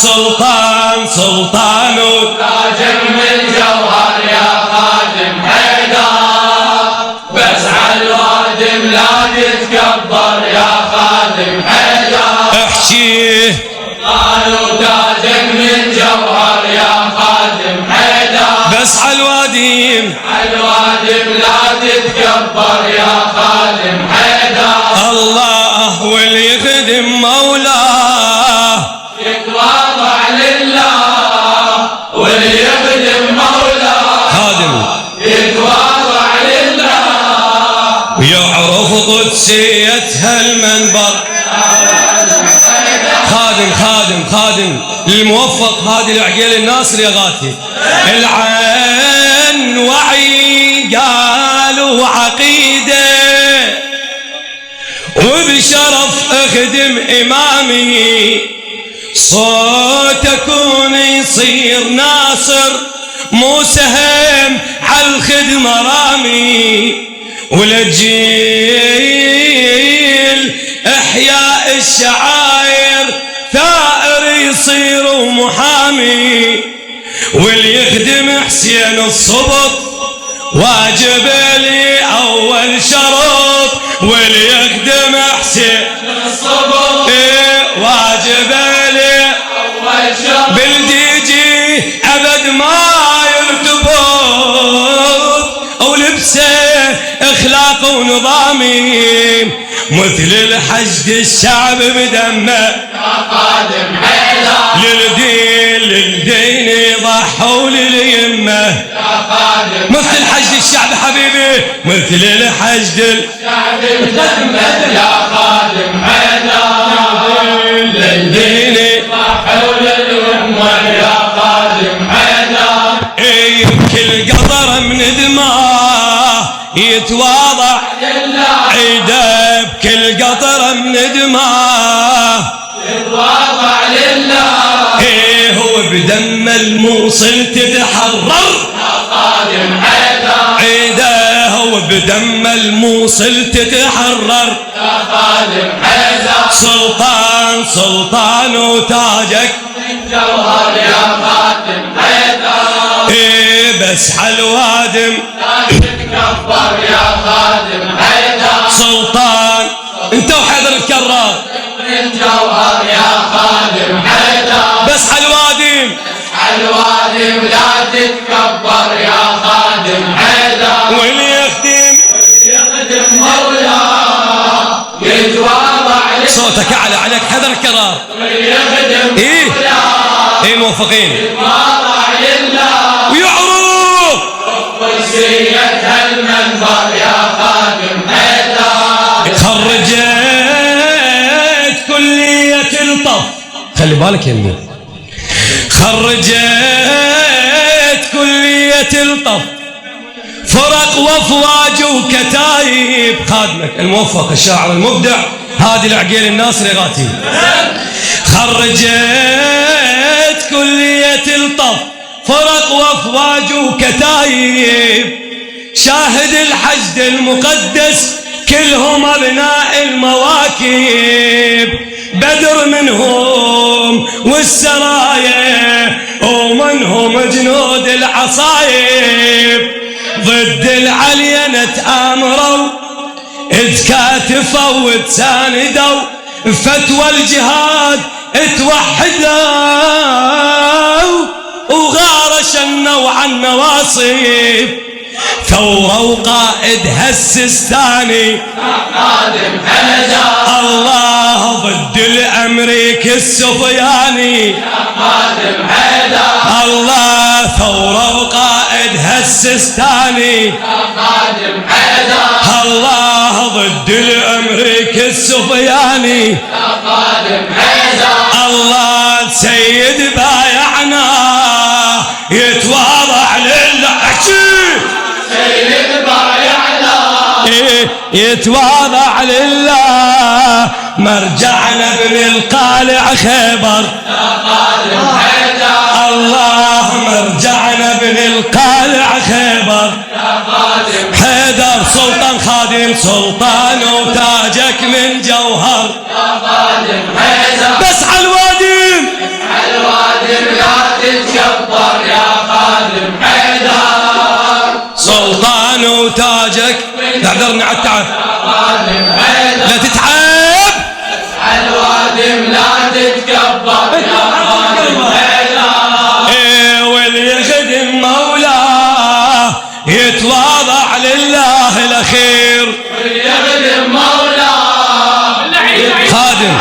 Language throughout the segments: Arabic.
سلطان تاجك من جوهر يا خادم حيدر، بس على الوادم لا تتكبر يا خادم حيدر. احكيه قالوا تاجك من جوهر يا خادم حيدر، بس على الوادم لا تتكبر يا خادم حيدر. الله واللي يخدم مولاه يتواضع لله، واللي يخدم مولاه خادم يتواضع لله. ويعرف قدسيتها المنبر. خادم الموفق هادي العقيل الناصر يا غاتي. العين وعي قالوا عقيده، وبشرف اخدم امامي، صوتكون يصير ناصر مو سهم عالخدمة رامي. وللجيل احياء الشعاير ثائر يصير محامي. واللي يخدم حسين الصبط واجب لي اول شرط. واللي يخدم حسين الصبر واجب لي أول شرط. بالديجي ابد ما يرتبط، او لبسه اخلاق ونظامي. مثل الحشد الشعب بدمه يا خادم حيدر، للدين يضحوا لليمه. يا خادم مثل الحشد الشعب حبيبي، مثل الحشد الشعب بدمه يا خادم حيدر. للدين حول الأمة يا خادم حيدر. كل قطر من دماه يتواضع لله عيده، بكل قطر من دماه يتواضع لله. هو بدم الموصل تتحرر يا خادم حيدر، عيده، هو بدم الموصل تتحرر. يا خادم حيدر. سلطان وتاجك من جوهر يا خادم حيدر، بس حالوادم لا تتكبر يا خادم حيدر. سلطان انت وحيدر الكرار، من جوهر يا خادم حيدر، بس حالوادم الوادم لا تتكبر يا خادم حيدر. واللي يخدم يخدم مولاه يتواضع له، صوتك اعلى عليك حيدر الكرار. يخدم ايه مولاه موفقين يتواضع لله. ويعرف قدسيتها المنبر يا خادم حيدر. خرجت كلية الطف، خلي بالك يا ابني، خرجت كلية الطف فرق وافواج وكتايب. خادمك الموفق الشاعر المبدع هادي العقيل الناصر يا غاتي. خرجت كلية الطف فرق وافواج وكتايب، شاهد الحشد المقدس كلهم ابناء المواكب. بدر منهم والسرايا ومنهم جنود العصايب. ضد العلينة تآمروا اتكاتفوا وتساندوا، فتوى الجهاد اتوحدوا وغار شنوا عن نواصب. ثورة وقائدها السستاني خادم حيدر، الله ضد الأمريكي السفياني. خادم حيدر، الله ثورة وقائدها السستاني، خادم حيدر. الله ضد الأمريكي السفياني. خادم حيدر، الله سيد بايعنا يتواضع لله. سيد بايعنا يتواضع لله، مرجعنا ابن القالع خيبر. خادم حيدر، الله مرجعنا ابن القالع خيبر. خادم حيدر خادم سلطان وتاجك من جوهر. خادم حيدر، بس عالوادم سلطان وتاجك. اعذرني على التعب. لا تتعب. الوادم لا تتكبر يا خادم حيدر. واللي يخدم مولاه يتواضع لله الأخير. واللي يخدم مولاه خادم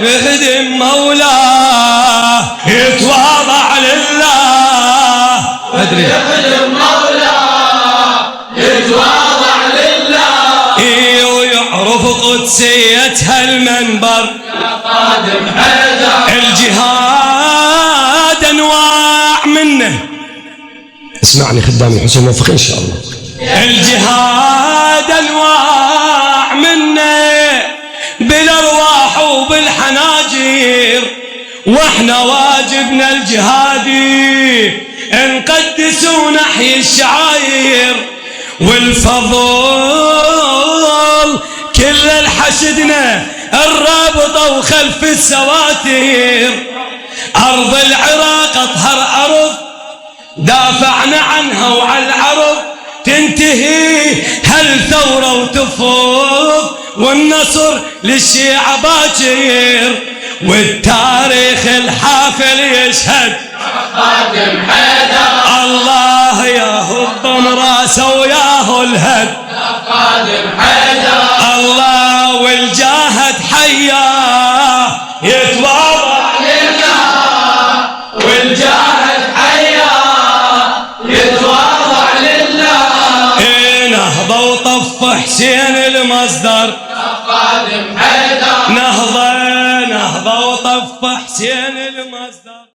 يخدم مولاه يتواضع لله. أدري يخدم مولاه يتواضع لله. ويعرف قدسية هالمنبر يا خادم حيدر. الجهاد أنواع منه. اسمعني خدام الحسين موفق إن شاء الله. الجهاد أنواع منه بالأرواح وبالحناجر، واحنا واجبنا الجهادي نقدس ونحيي الشعاير. والفضل كل الحشدنا الرابطة وخلف السواتر. أرض العراق أطهر أرض دافعنا عنها وعلى العرض تنتهي هالثورة وتفوض، والنصر للشيعة باكر والتاريخ الحافل يشهد. خادم حيدر. الله ياهو الضم راسه وياهو الهد. خادم حيدر. الله والجاهد حياه يتواضع لله. والجاهد حياه يتواضع لله. نهضة وطف حسين المصدر. خادم حيدر. نهضة وطف حسين المصدر.